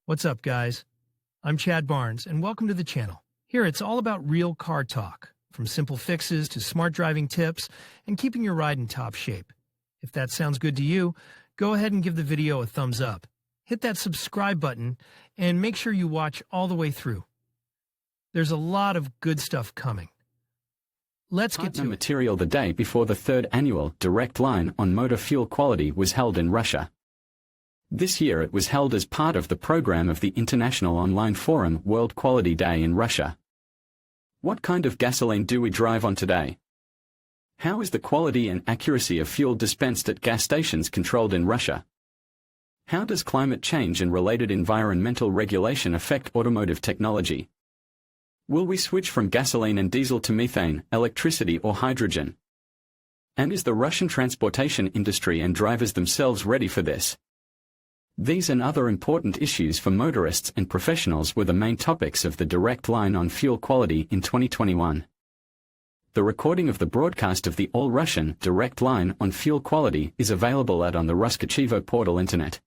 What's up, guys? I'm Chad Barnes, and welcome to the channel. Here, it's all about real car talk, from simple fixes to smart driving tips and keeping your ride in top shape. If that sounds good to you, go ahead and give the video a thumbs up. Hit that subscribe button and make sure you watch all the way through. There's a lot of good stuff coming. Let's get to it. Material the day before the third annual Direct Line on Motor Fuel Quality was held in Russia. This year it was held as part of the program of the International Online Forum World Quality Day in Russia. What kind of gasoline do we drive on today? How is the quality and accuracy of fuel dispensed at gas stations controlled in Russia? How does climate change and related environmental regulation affect automotive technology? Will we switch from gasoline and diesel to methane, electricity or hydrogen? And is the Russian transportation industry and drivers themselves ready for this? These and other important issues for motorists and professionals were the main topics of the Direct Line on Fuel Quality in 2021. The recording of the broadcast of the all-Russian Direct Line on Fuel Quality is available on the Ruskachivo portal internet.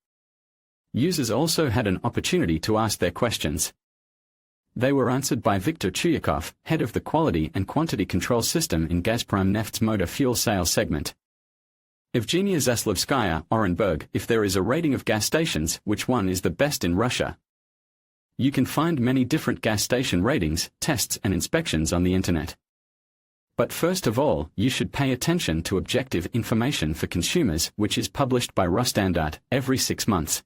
Users also had an opportunity to ask their questions. They were answered by Viktor Chuyakov, head of the Quality and Quantity Control System in Gazprom Neft's motor fuel sales segment. Evgenia Zaslavskaya, Orenburg, if there is a rating of gas stations, which one is the best in Russia? You can find many different gas station ratings, tests and inspections on the internet. But first of all, you should pay attention to objective information for consumers, which is published by Rosstandart every 6 months.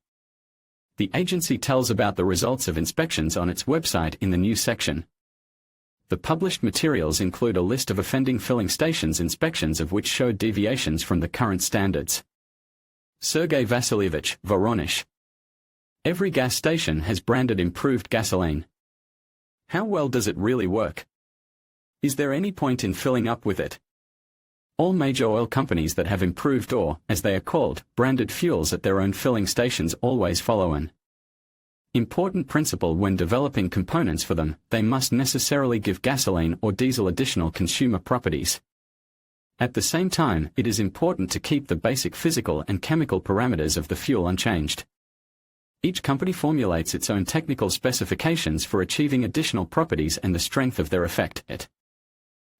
The agency tells about the results of inspections on its website in the news section. The published materials include a list of offending filling stations inspections of which showed deviations from the current standards. Sergei Vasilyevich, Voronezh. Every gas station has branded improved gasoline. How well does it really work? Is there any point in filling up with it? All major oil companies that have improved or, as they are called, branded fuels at their own filling stations always follow an important principle when developing components for them: they must necessarily give gasoline or diesel additional consumer properties. At the same time, it is important to keep the basic physical and chemical parameters of the fuel unchanged. Each company formulates its own technical specifications for achieving additional properties, and the strength of their effect it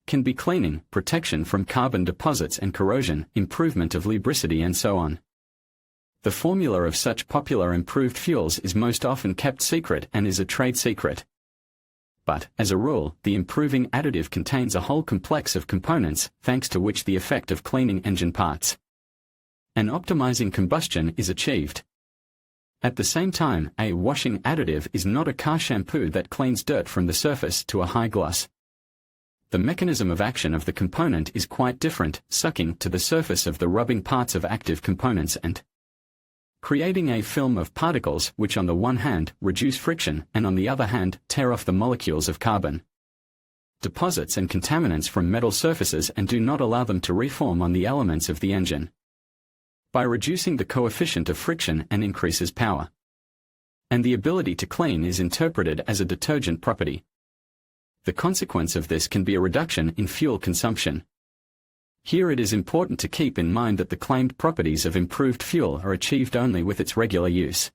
can be cleaning, protection from carbon deposits and corrosion, improvement of lubricity and so on. The formula of such popular improved fuels is most often kept secret and is a trade secret. But, as a rule, the improving additive contains a whole complex of components, thanks to which the effect of cleaning engine parts and optimizing combustion is achieved. At the same time, a washing additive is not a car shampoo that cleans dirt from the surface to a high gloss. The mechanism of action of the component is quite different, sucking to the surface of the rubbing parts of active components and creating a film of particles which on the one hand reduce friction and on the other hand tear off the molecules of carbon deposits and contaminants from metal surfaces and do not allow them to reform on the elements of the engine. By reducing the coefficient of friction and increases power. And the ability to clean is interpreted as a detergent property. The consequence of this can be a reduction in fuel consumption. Here it is important to keep in mind that the claimed properties of improved fuel are achieved only with its regular use.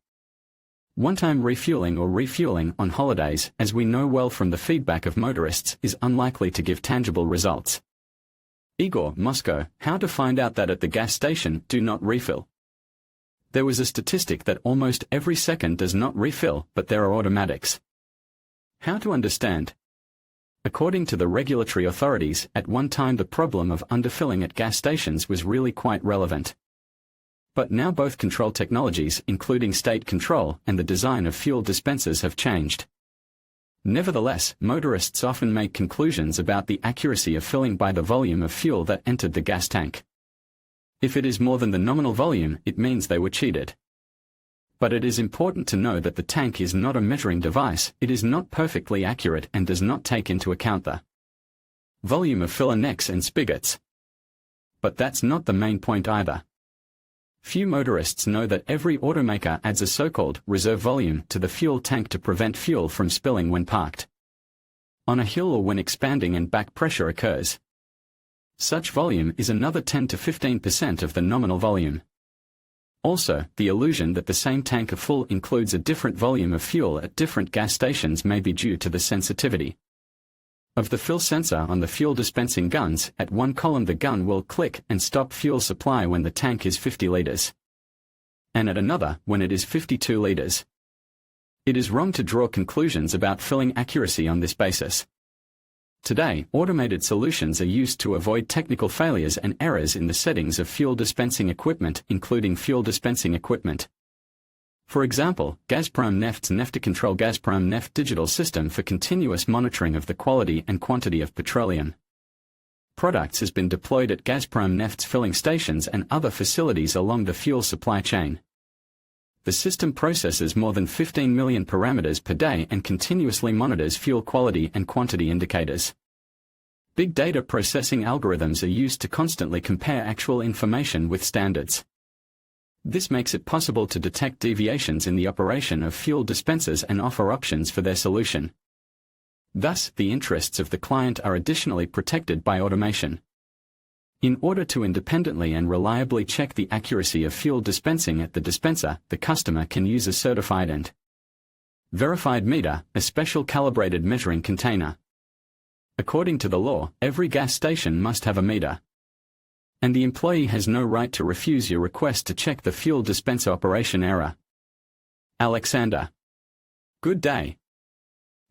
One-time refueling or refueling on holidays, as we know well from the feedback of motorists, is unlikely to give tangible results. Igor, Moscow, how to find out that at the gas station do not refill? There was a statistic that almost every second does not refill, but there are automatics. How to understand? According to the regulatory authorities, at one time the problem of underfilling at gas stations was really quite relevant. But now both control technologies, including state control, and the design of fuel dispensers have changed. Nevertheless, motorists often make conclusions about the accuracy of filling by the volume of fuel that entered the gas tank. If it is more than the nominal volume, it means they were cheated. But it is important to know that the tank is not a measuring device, it is not perfectly accurate and does not take into account the volume of filler necks and spigots. But that's not the main point either. Few motorists know that every automaker adds a so-called reserve volume to the fuel tank to prevent fuel from spilling when parked on a hill or when expanding and back pressure occurs. Such volume is another 10 to 15% of the nominal volume. Also, the illusion that the same tank of full includes a different volume of fuel at different gas stations may be due to the sensitivity of the fill sensor on the fuel dispensing guns. At one column the gun will click and stop fuel supply when the tank is 50 liters, and at another when it is 52 liters. It is wrong to draw conclusions about filling accuracy on this basis. Today, automated solutions are used to avoid technical failures and errors in the settings of fuel dispensing equipment, including fuel dispensing equipment. For example, Gazprom Neft's Neftecontrol Gazprom Neft digital system for continuous monitoring of the quality and quantity of petroleum products has been deployed at Gazprom Neft's filling stations and other facilities along the fuel supply chain. The system processes more than 15 million parameters per day and continuously monitors fuel quality and quantity indicators. Big data processing algorithms are used to constantly compare actual information with standards. This makes it possible to detect deviations in the operation of fuel dispensers and offer options for their solution. Thus, the interests of the client are additionally protected by automation. In order to independently and reliably check the accuracy of fuel dispensing at the dispenser, the customer can use a certified and verified meter, a special calibrated measuring container. According to the law, every gas station must have a meter, and the employee has no right to refuse your request to check the fuel dispenser operation error. Alexander. Good day.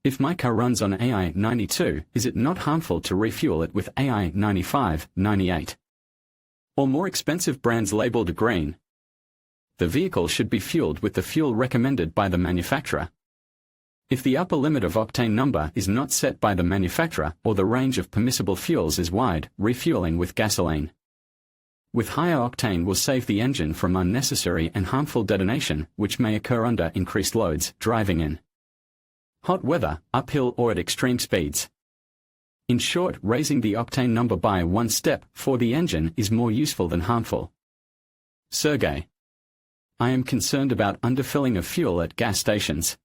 If my car runs on AI 92, is it not harmful to refuel it with AI 95, 98? Or more expensive brands labeled green? The vehicle should be fueled with the fuel recommended by the manufacturer. If the upper limit of octane number is not set by the manufacturer or the range of permissible fuels is wide, refueling with gasoline with higher octane will save the engine from unnecessary and harmful detonation, which may occur under increased loads, driving in hot weather, uphill or at extreme speeds. In short, raising the octane number by one step for the engine is more useful than harmful. Sergey. I am concerned about underfilling of fuel at gas stations.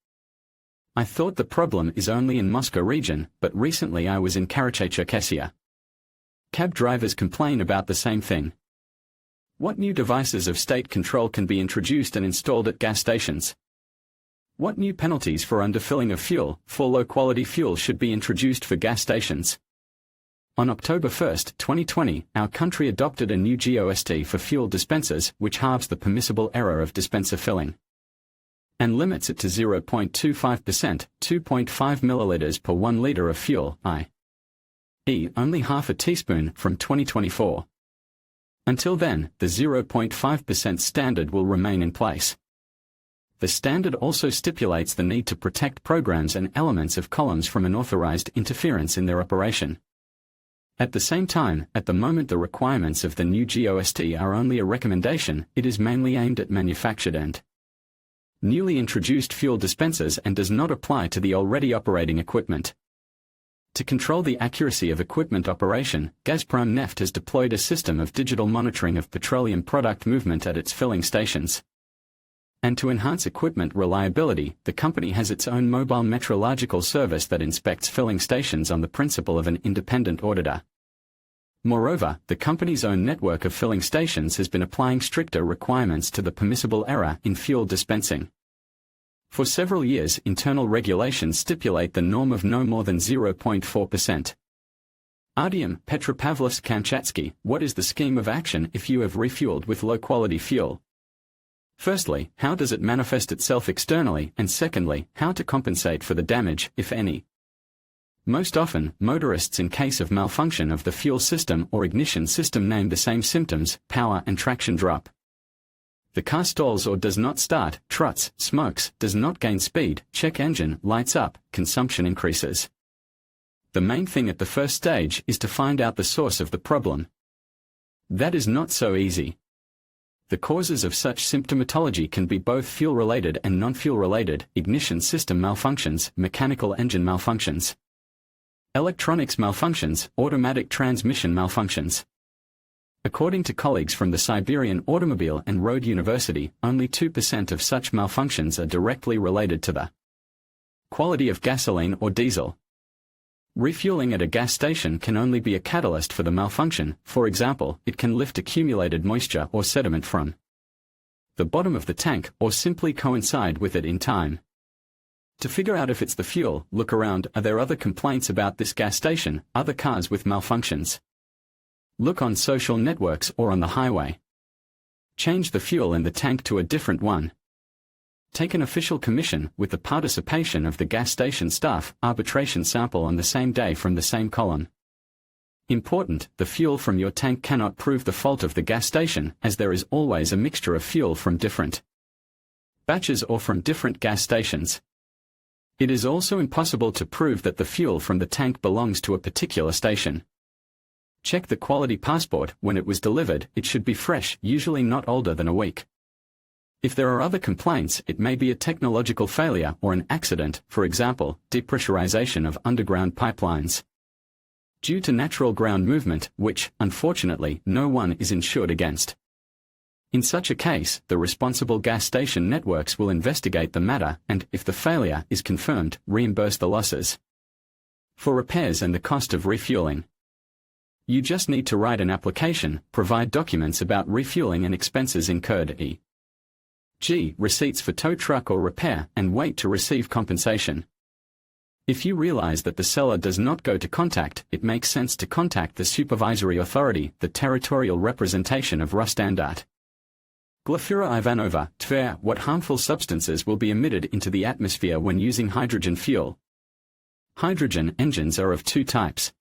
I thought the problem is only in Moscow region, but recently I was in Karachay-Cherkessia. Cab drivers complain about the same thing. What new devices of state control can be introduced and installed at gas stations? What new penalties for underfilling of fuel, for low-quality fuel, should be introduced for gas stations? On October 1, 2020, our country adopted a new GOST for fuel dispensers, which halves the permissible error of dispenser filling and limits it to 0.25%, 2.5 milliliters per 1 liter of fuel, i.e. only half a teaspoon, from 2024. Until then, the 0.5% standard will remain in place. The standard also stipulates the need to protect programs and elements of columns from unauthorized interference in their operation. At the same time, at the moment the requirements of the new GOST are only a recommendation, it is mainly aimed at manufactured and newly introduced fuel dispensers and does not apply to the already operating equipment. To control the accuracy of equipment operation, Gazprom Neft has deployed a system of digital monitoring of petroleum product movement at its filling stations. And to enhance equipment reliability, the company has its own mobile metrological service that inspects filling stations on the principle of an independent auditor. Moreover, the company's own network of filling stations has been applying stricter requirements to the permissible error in fuel dispensing. For several years, internal regulations stipulate the norm of no more than 0.4%. Artyom Petropavlovsk-Kamchatsky, what is the scheme of action if you have refueled with low-quality fuel? Firstly, how does it manifest itself externally, and secondly, how to compensate for the damage, if any? Most often, motorists in case of malfunction of the fuel system or ignition system name the same symptoms: power and traction drop. The car stalls or does not start, trots, smokes, does not gain speed, check engine, lights up, consumption increases. The main thing at the first stage is to find out the source of the problem. That is not so easy. The causes of such symptomatology can be both fuel-related and non-fuel-related: ignition system malfunctions, mechanical engine malfunctions, electronics malfunctions, automatic transmission malfunctions. According to colleagues from the Siberian Automobile and Road University, only 2% of such malfunctions are directly related to the quality of gasoline or diesel. Refueling at a gas station can only be a catalyst for the malfunction. For example, it can lift accumulated moisture or sediment from the bottom of the tank, or simply coincide with it in time. To figure out if it's the fuel, look around. Are there other complaints about this gas station, other cars with malfunctions? Look on social networks or on the highway. Change the fuel in the tank to a different one. Take an official commission, with the participation of the gas station staff, arbitration sample on the same day from the same column. Important, the fuel from your tank cannot prove the fault of the gas station, as there is always a mixture of fuel from different batches or from different gas stations. It is also impossible to prove that the fuel from the tank belongs to a particular station. Check the quality passport. When it was delivered, it should be fresh, usually not older than a week. If there are other complaints, it may be a technological failure or an accident, for example, depressurization of underground pipelines, due to natural ground movement, which, unfortunately, no one is insured against. In such a case, the responsible gas station networks will investigate the matter and, if the failure is confirmed, reimburse the losses for repairs and the cost of refueling. You just need to write an application, provide documents about refueling and expenses incurred, e.g., receipts for tow truck or repair, and wait to receive compensation. If you realize that the seller does not go to contact, it makes sense to contact the supervisory authority, the territorial representation of Rostandart. Glafira Ivanova, Tver. What harmful substances will be emitted into the atmosphere when using hydrogen fuel? Hydrogen engines are of two types.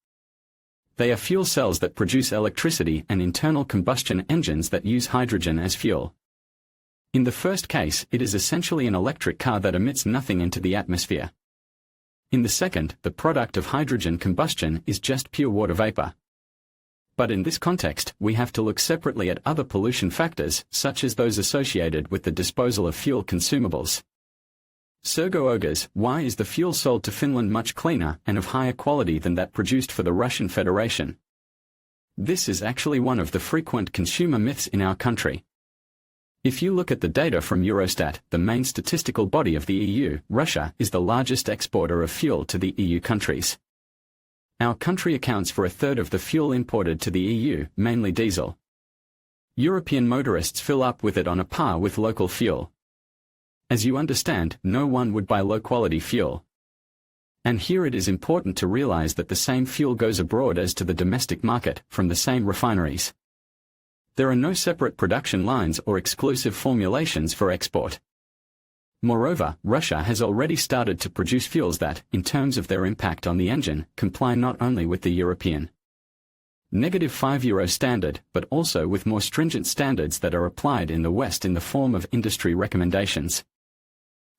They are fuel cells that produce electricity and internal combustion engines that use hydrogen as fuel. In the first case, it is essentially an electric car that emits nothing into the atmosphere. In the second, the product of hydrogen combustion is just pure water vapor. But in this context, we have to look separately at other pollution factors, such as those associated with the disposal of fuel consumables. Sergo Ogres, why is the fuel sold to Finland much cleaner and of higher quality than that produced for the Russian Federation? This is actually one of the frequent consumer myths in our country. If you look at the data from Eurostat, the main statistical body of the EU, Russia is the largest exporter of fuel to the EU countries. Our country accounts for a third of the fuel imported to the EU, mainly diesel. European motorists fill up with it on a par with local fuel. As you understand, no one would buy low-quality fuel. And here it is important to realize that the same fuel goes abroad as to the domestic market, from the same refineries. There are no separate production lines or exclusive formulations for export. Moreover, Russia has already started to produce fuels that, in terms of their impact on the engine, comply not only with the European -5 standard, but also with more stringent standards that are applied in the West in the form of industry recommendations.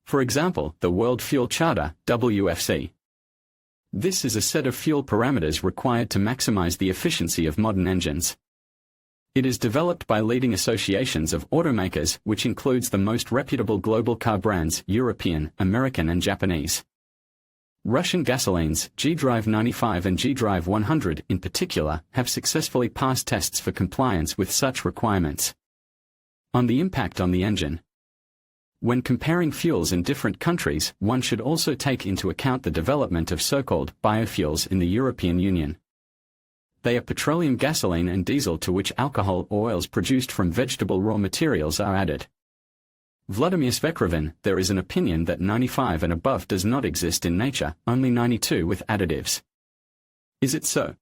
For example, the World Fuel Charter, WFC. This is a set of fuel parameters required to maximize the efficiency of modern engines. It is developed by leading associations of automakers, which includes the most reputable global car brands, European, American and Japanese. Russian gasolines, G-Drive 95 and G-Drive 100 in particular, have successfully passed tests for compliance with such requirements. On the impact on the engine. When comparing fuels in different countries, one should also take into account the development of so-called biofuels in the European Union. They are petroleum gasoline and diesel to which alcohol or oils produced from vegetable raw materials are added. Vladimir Svekrovin, there is an opinion that 95 and above does not exist in nature, only 92 with additives. Is it so?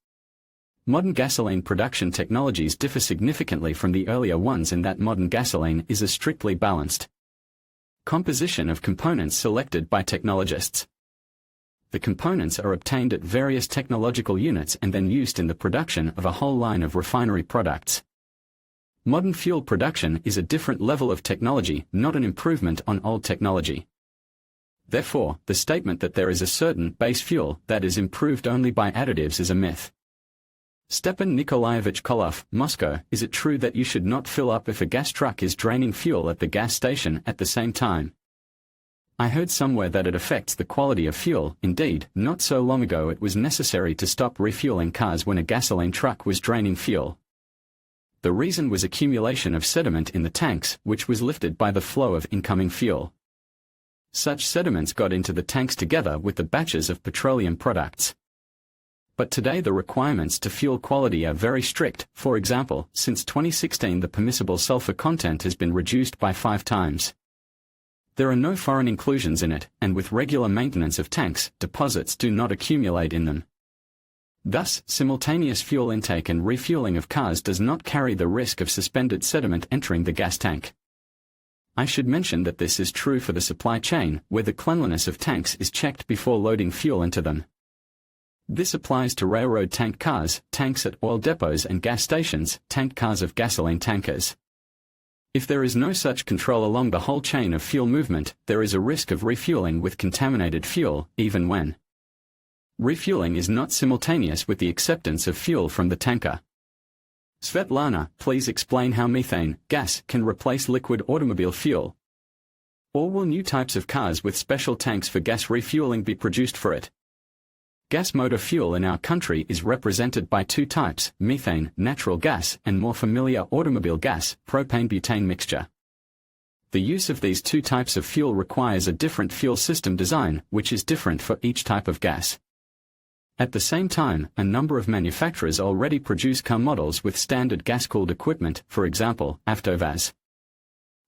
Modern gasoline production technologies differ significantly from the earlier ones in that modern gasoline is a strictly balanced composition of components selected by technologists. The components are obtained at various technological units and then used in the production of a whole line of refinery products. Modern fuel production is a different level of technology, not an improvement on old technology. Therefore, the statement that there is a certain base fuel that is improved only by additives is a myth. Stepan Nikolaevich Kolov, Moscow, is it true that you should not fill up if a gas truck is draining fuel at the gas station at the same time? I heard somewhere that it affects the quality of fuel. Indeed, not so long ago it was necessary to stop refueling cars when a gasoline truck was draining fuel. The reason was accumulation of sediment in the tanks, which was lifted by the flow of incoming fuel. Such sediments got into the tanks together with the batches of petroleum products. But today the requirements to fuel quality are very strict. For example, since 2016 the permissible sulfur content has been reduced by 5 times. There are no foreign inclusions in it, and with regular maintenance of tanks, deposits do not accumulate in them. Thus, simultaneous fuel intake and refueling of cars does not carry the risk of suspended sediment entering the gas tank. I should mention that this is true for the supply chain, where the cleanliness of tanks is checked before loading fuel into them. This applies to railroad tank cars, tanks at oil depots and gas stations, tank cars of gasoline tankers. If there is no such control along the whole chain of fuel movement, there is a risk of refueling with contaminated fuel, even when refueling is not simultaneous with the acceptance of fuel from the tanker. Svetlana, please explain how methane gas can replace liquid automobile fuel. Or will new types of cars with special tanks for gas refueling be produced for it? Gas motor fuel in our country is represented by 2 types, methane, natural gas, and more familiar automobile gas, propane-butane mixture. The use of these 2 types of fuel requires a different fuel system design, which is different for each type of gas. At the same time, a number of manufacturers already produce car models with standard gas-cooled equipment, for example, Avtovaz,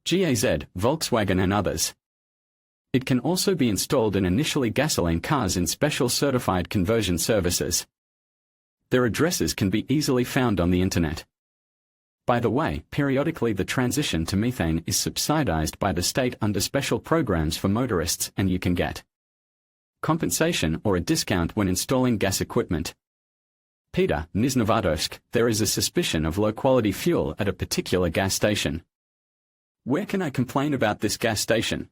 GAZ, Volkswagen and others. It can also be installed in initially gasoline cars in special certified conversion services. Their addresses can be easily found on the internet. By the way, periodically the transition to methane is subsidized by the state under special programs for motorists, and you can get compensation or a discount when installing gas equipment. Peter, Nizhnevatovsk, there is a suspicion of low-quality fuel at a particular gas station. Where can I complain about this gas station?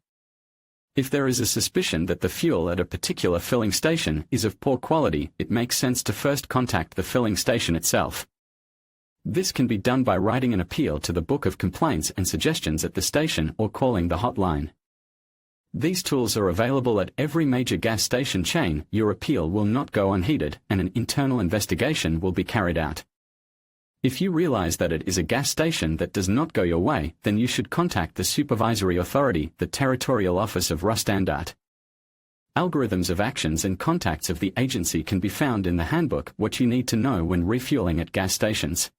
If there is a suspicion that the fuel at a particular filling station is of poor quality, it makes sense to first contact the filling station itself. This can be done by writing an appeal to the book of complaints and suggestions at the station or calling the hotline. These tools are available at every major gas station chain. Your appeal will not go unheeded, and an internal investigation will be carried out. If you realize that it is a gas station that does not go your way, then you should contact the supervisory authority, the Territorial Office of Rosstandart. Algorithms of actions and contacts of the agency can be found in the handbook, What You Need to Know When Refueling at Gas Stations.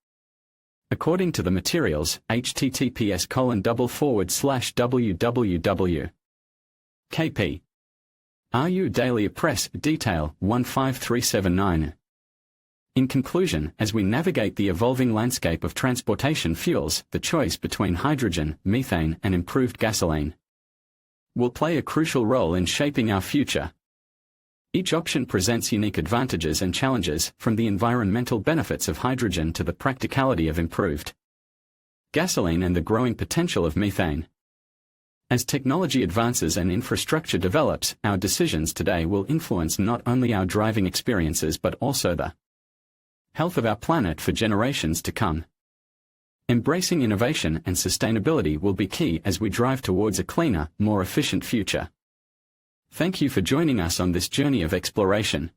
According to the materials, https://www. KP. RU Daily Press, detail 15379. In conclusion, as we navigate the evolving landscape of transportation fuels, the choice between hydrogen, methane, and improved gasoline will play a crucial role in shaping our future. Each option presents unique advantages and challenges, from the environmental benefits of hydrogen to the practicality of improved gasoline and the growing potential of methane. As technology advances and infrastructure develops, our decisions today will influence not only our driving experiences but also the health of our planet for generations to come. Embracing innovation and sustainability will be key as we drive towards a cleaner, more efficient future. Thank you for joining us on this journey of exploration.